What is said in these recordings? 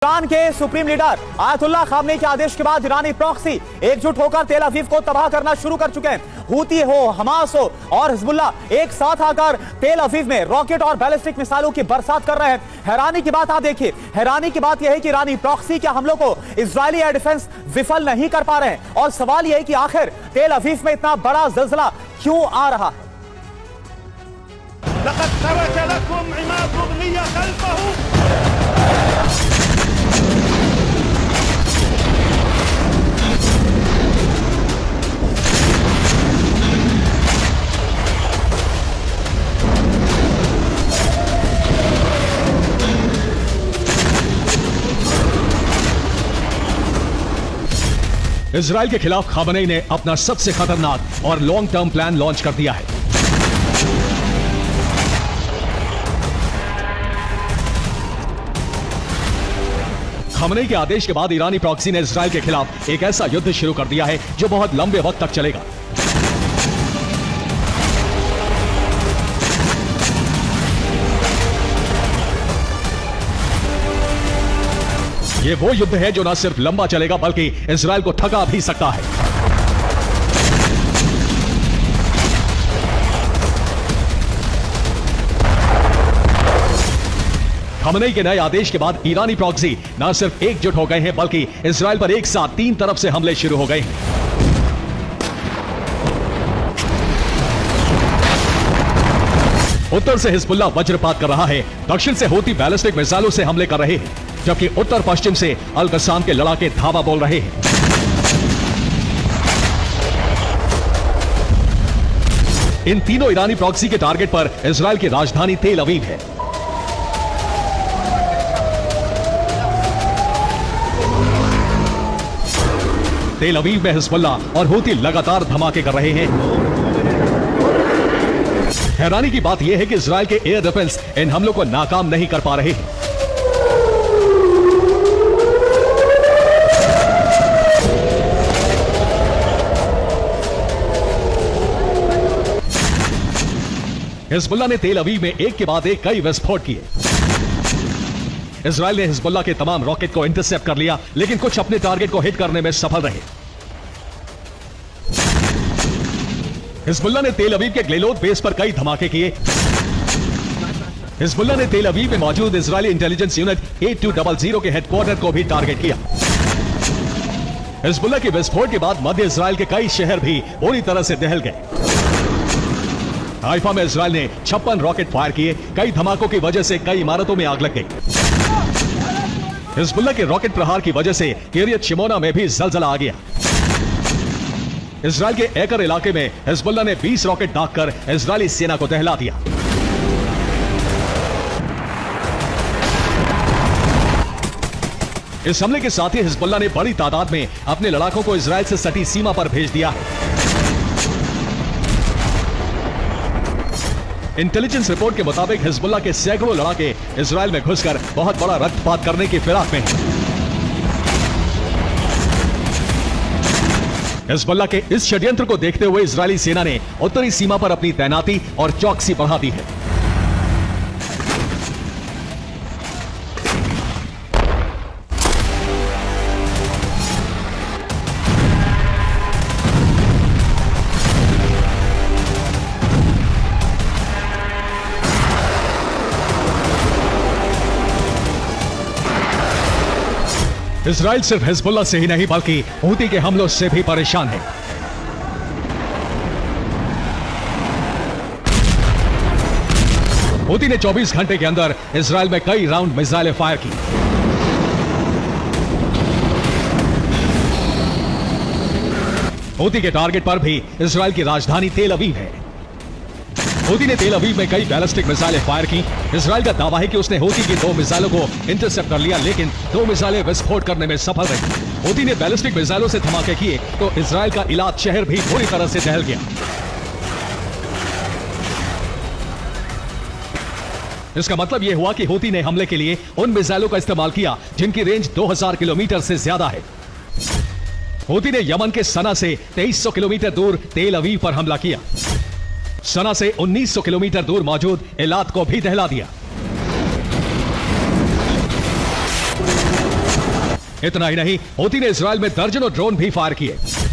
Iran के supreme leader Ayatollah Khamenei के आदेश के बाद ईरानी प्रॉक्सी एकजुट होकर तेल अवीव को तबाह करना शुरू कर चुके हैं। हूती हो, हमास हो और हिजबुल्लाह एक साथ आकर तेल अवीव में रॉकेट और बैलिस्टिक मिसाइलों की बरसात कर रहे हैं। हैरानी की बात आप देखिए, हैरानी की बात यह है कि ईरानी प्रॉक्सी के हमलों को इजरायली एयर डिफेंस विफल नहीं कर पा रहे हैं। और सवाल यह है कि आखिर तेल अवीव में इतना बड़ा ज़िलज़ला क्यों आ रहा है। इजराइल के खिलाफ खामनेई ने अपना सबसे खतरनाक और लॉन्ग टर्म प्लान लॉन्च कर दिया है। खामनेई के आदेश के बाद ईरानी प्रॉक्सी ने इजराइल के खिलाफ एक ऐसा युद्ध शुरू कर दिया है जो बहुत लंबे वक्त तक चलेगा। ये वो युद्ध है जो न सिर्फ लंबा चलेगा बल्कि इजराइल को थका भी सकता है। खामनेई के नए आदेश के बाद ईरानी प्रॉक्सी न सिर्फ एकजुट हो गए हैं बल्कि इजराइल पर एक साथ 3 तरफ से हमले शुरू हो गए हैं। उत्तर से हिजबुल्लाह वज्रपात कर रहा है, दक्षिण से हूती बैलिस्टिक मिसाइलों से हमले कर रहे हैं, जबकि उत्तर पश्चिम से अल कस्साम के लड़ाके धावा बोल रहे हैं। इन तीनों ईरानी प्रॉक्सी के टारगेट पर इजराइल की राजधानी तेल अवीव है। तेल अवीव में हिजबुल्लाह और हूती लगातार धमाके कर रहे हैं। हैरानी की बात यह है कि इजराइल के एयर डिफेंस इन हमलों को नाकाम नहीं कर पा रहे हैं। हिजबुल्लाह ने तेल अवीव में एक के बाद एक कई विस्फोट किए। इजराइल ने हिजबुल्लाह के तमाम रॉकेट को इंटरसेप्ट कर लिया, लेकिन कुछ अपने टारगेट को हिट करने में सफल रहे। हिजबुल्लाह ने तेल अवीव के ग्लेलोद बेस पर कई धमाके किए। हिजबुल्लाह ने तेल अवीव में मौजूद इजरायली इंटेलिजेंस यूनिट 8200 के हेडक्वार्टर को भी टारगेट किया। हिजबुल्लाह के विस्फोट के बाद मध्य इजराइल के कई शहर भी पूरी तरह से दहल गए। हाइफा में इजराइल ने 56 रॉकेट फायर किए। कई धमाकों की वजह से कई इमारतों में आग लग गई। हिजबुल्लाह के रॉकेट प्रहार की वजह से किरियत शिमोना में भी जलजला आ गया। इजराइल के एकर इलाके में हिजबुल्लाह ने 20 रॉकेट दागकर इजरायली सेना को दहला दिया। इस हमले के साथ ही हिजबुल्लाह ने बड़ी तादाद में अपने लड़ाकों को इजराइल से सटी सीमा पर भेज दिया है। इंटेलिजेंस रिपोर्ट के मुताबिक हिजबुल्लाह के सैकड़ों लड़ाके इजराइल में घुसकर बहुत बड़ा रक्तपात करने की फिराक में हैं। हिजबुल्लाह के इस षड्यंत्र को देखते हुए इजरायली सेना ने उत्तरी सीमा पर अपनी तैनाती और चौकसी बढ़ा दी है। इजराइल सिर्फ हिजबुल्लाह से ही नहीं बल्कि हूती के हमलों से भी परेशान है। हूती ने 24 घंटे के अंदर इजराइल में कई राउंड मिसाइलें फायर की। हूती के टारगेट पर भी इजराइल की राजधानी तेल अवीव है। हूती ने तेल अवीव में कई बैलिस्टिक मिसाइलें फायर की। इजराइल का दावा है कि उसने हूती की 2 मिसाइलों को इंटरसेप्ट कर लिया, लेकिन 2 मिसाइलें विस्फोट करने में सफल रही। हूती ने बैलिस्टिक मिसाइलों से धमाके किए तो इजराइल का इलाद शहर भी पूरी तरह से दहल गया। इसका मतलब यह हुआ कि हूती ने हमले के लिए उन मिसाइलों का इस्तेमाल किया जिनकी रेंज 2000 किलोमीटर से ज्यादा है। हूती ने यमन के सना से 2300 किलोमीटर दूर तेल अवीव पर हमला किया। सना से 1900 किलोमीटर दूर मौजूद एलात को भी दहला दिया। इतना ही नहीं, हूती ने इसराइल में दर्जनों ड्रोन भी फायर किए।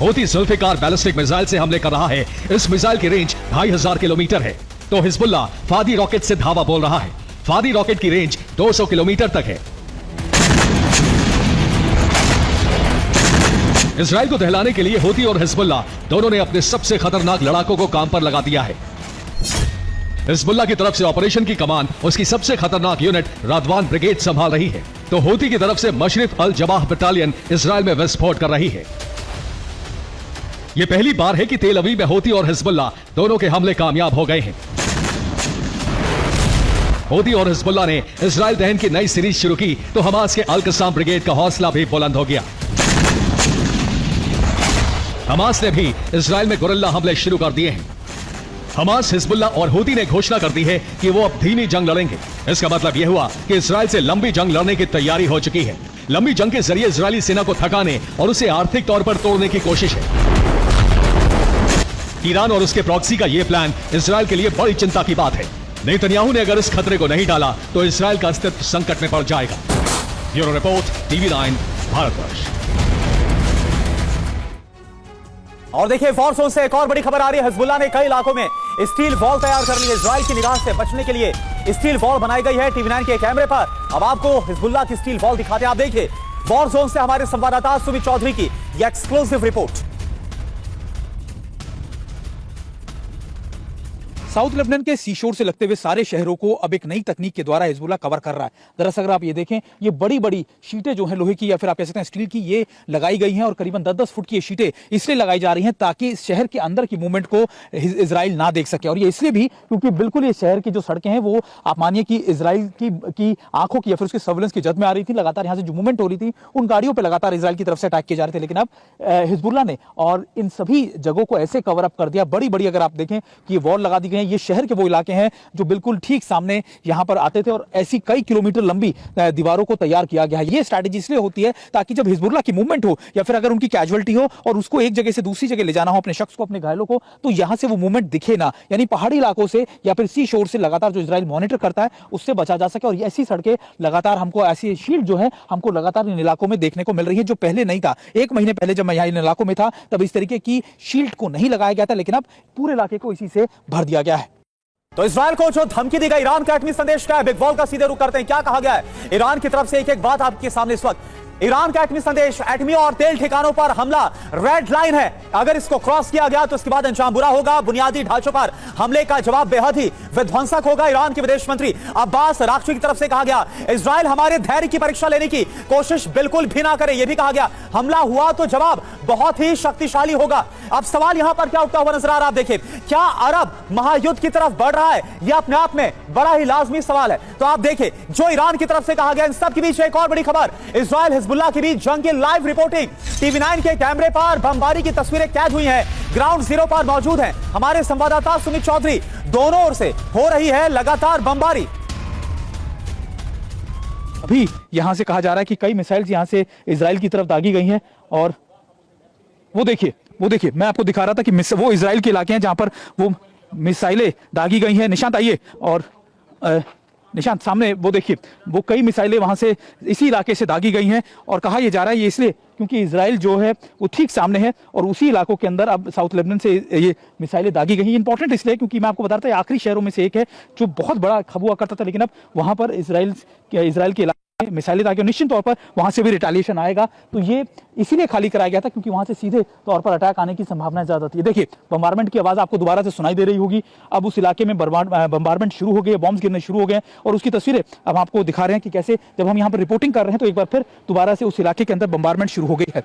हूती जुल्फिकार बैलिस्टिक मिसाइल से हमले कर रहा है। इस मिसाइल की रेंज 2500 किलोमीटर है, तो हिजबुल्लाह फादी रॉकेट से धावा बोल रहा है। फादी रॉकेट की रेंज 200 किलोमीटर तक है। इसराइल को दहलाने के लिए हूती और हिजबुल्लाह दोनों ने अपने सबसे खतरनाक लड़ाकों को काम पर लगा दिया है। हिजबुल्लाह की तरफ से ऑपरेशन की कमान उसकी सबसे खतरनाक यूनिट रादवान ब्रिगेड संभाल रही है, तो हूती की तरफ से मशरिफ अल जबाह बटालियन इसराइल में विस्फोट कर रही है। यह पहली बार है कि तेल अवीव में हूती और हिजबुल्लाह दोनों के हमले कामयाब हो गए हैं। हूती और हिजबुल्लाह ने इसराइल दहन की नई सीरीज शुरू की, तो हमास के अल कसाम ब्रिगेड का हौसला भी बुलंद हो गया। हमास ने भी इसराइल में गुरिल्ला हमले शुरू कर दिए हैं। हमास, हिजबुल्लाह और हूती ने घोषणा कर दी है कि वो अब धीमी जंग लड़ेंगे। इसका मतलब यह हुआ कि इसराइल से लंबी जंग लड़ने की तैयारी हो चुकी है। लंबी जंग के जरिए इजरायली सेना को थकाने और उसे आर्थिक तौर पर तोड़ने की कोशिश है। ईरान और उसके प्रॉक्सी का यह प्लान इसराइल के लिए बड़ी चिंता की बात है। नेतन्याहू ने अगर इस खतरे को नहीं डाला तो इसराइल का अस्तित्व संकट में पड़ जाएगा। Bureau report, TV9, Bharatvarsh. और देखिए, वॉर जोन से एक और बड़ी खबर आ रही है। हिजबुल्लाह ने कई इलाकों में स्टील वॉल तैयार कर ली है। इजराइल की निगाह से बचने के लिए स्टील वॉल बनाई गई है। TV9 के कैमरे पर अब आपको हिजबुल्लाह की स्टील वॉल दिखाते हैं। आप देखिए, वॉर जोन से हमारे संवाददाता सुमित चौधरी की यह एक्सक्लूसिव रिपोर्ट। साउथ लेबनान के सीशोर से लगते हुए सारे शहरों को अब एक नई तकनीक के द्वारा हिजबुल्लाह कवर कर रहा है। दरअसल अगर आप ये देखें, ये बड़ी बड़ी शीटें जो हैं लोहे की या फिर आप कह सकते हैं स्टील की, ये लगाई गई हैं और करीबन 10-10 फुट की ये शीटें इसलिए लगाई जा रही हैं ताकि शहर के अंदर की मूवमेंट को इजराइल ना देख सके। और ये इसलिए भी क्योंकि बिल्कुल ये शहर की जो सड़कें हैं वो आप मानिए कि इजराइल की आंखों की या फिर उसकी सर्विलेंस की जद में आ रही थी। लगातार यहाँ से जो मूवमेंट हो रही थी उन गाड़ियों पर लगातार इजराइल की तरफ से अटैक किए जा रहे थे। लेकिन अब हिजबुल्लाह ने और इन सभी जगहों को ऐसे कवर अप कर दिया, बड़ी बड़ी अगर आप देखें कि ये वॉल लगा दी गई है। ये शहर के वो इलाके हैं जो बिल्कुल ठीक सामने यहां पर आते थे और ऐसी कई किलोमीटर लंबी दीवारों को तैयार किया गया है। ये स्ट्रैटेजी इसलिए होती है ताकि जब हिजबुल्लाह की मूवमेंट हो या फिर अगर उनकी कैजुअलिटी हो और उसको एक जगह से दूसरी जगह ले जाना हो, अपने शख्स को, अपने घायलों को, तो यहां से वो मूवमेंट दिखे ना, यानी पहाड़ी इलाकों से या फिर सी शोर से लगातार जो इजराइल मॉनिटर करता है उससे बचा जा सके। और ऐसी सड़कें लगातार हमको, ऐसी शील्ड जो है हमको लगातार इन इलाकों में देखने को मिल रही है, जो पहले नहीं था। 1 महीने पहले जब मैं यहाँ इन इलाकों में था तब इस तरीके की शील्ड को नहीं लगाया गया था, लेकिन अब पूरे इलाके को इसी से भर दिया गया है। तो इजराइल को जो धमकी दी गई, ईरान का एटमी संदेश क्या है, बिग वॉल का सीधे रुख करते हैं। क्या कहा गया है ईरान की तरफ से? एक एक बात आपके सामने इस वक्त। ईरान का एटमी संदेश, एटमी और तेल ठिकानों पर हमला रेड लाइन है। अगर इसको क्रॉस किया गया तो इसके बाद अंजाम बुरा होगा। बुनियादी ढांचों पर हमले का जवाब बेहद ही विध्वंसक होगा। ईरान के विदेश मंत्री अब्बास अराक्ची की तरफ से कहा गया, इजराइल हमारे धैर्य की परीक्षा लेने की कोशिश बिल्कुल भी ना करे। यह भी कहा गया, हमला हुआ तो जवाब बहुत ही शक्तिशाली होगा। अब सवाल यहां पर क्या उठता हुआ नजर आ रहा है? आप देखिए, क्या अरब महायुद्ध की तरफ बढ़ रहा है? यह अपने आप में बड़ा ही लाजमी सवाल है। तो आप देखिए, जो ईरान की तरफ से कहा गया, इन सब के बीच एक और बड़ी खबर, इजराइल हिजबुल्लाह के बीच जंग की लाइव रिपोर्टिंग। TV9 के कैमरे पर बमबारी की तस्वीरें कैद हुई हैं। ग्राउंड जीरो पर मौजूद हैं हमारे संवाददाता सुमित चौधरी। दोनों ओर से हो रही है लगातार बमबारी। अभी यहां से कहा जा रहा है कि कई मिसाइल्स यहां से इजराइल की तरफ दागी गई हैं। और वो देखिए मैं आपको दिखा रहा था कि वो इजराइल के इलाके हैं जहां पर वो मिसाइलें दागी गई हैं। निशांत आइए, और निशांत सामने वो देखिए, वो कई मिसाइलें वहां से इसी इलाके से दागी गई हैं। और कहा यह जा रहा है ये इसलिए क्योंकि इजराइल जो है वो ठीक सामने है और उसी इलाकों के अंदर अब साउथ लेबनान से ये मिसाइलें दागी गई। इंपॉर्टेंट इसलिए क्योंकि मैं आपको बता रहा था आखिरी शहरों में से एक है जो बहुत बड़ा हुआ करता था, लेकिन अब वहां पर इजराइल के इलाके मिसाइलें दागी, निश्चित तौर पर वहां से भी रिटेलिएशन आएगा। तो ये इसीलिए खाली कराया गया था क्योंकि वहां से सीधे तौर पर अटैक आने की संभावना ज्यादा थी। देखिए, बम्बारमेंट की आवाज आपको दोबारा से सुनाई दे रही होगी। अब उस इलाके में बम्बारमेंट शुरू हो गए, बॉम्ब्स गिरने शुरू हो गए और उसकी तस्वीरें अब आपको दिखा रहे हैं कि कैसे जब हम यहाँ पर रिपोर्टिंग कर रहे हैं तो एक बार फिर दोबारा से उस इलाके के अंदर बम्बारमेंट शुरू हो गई है।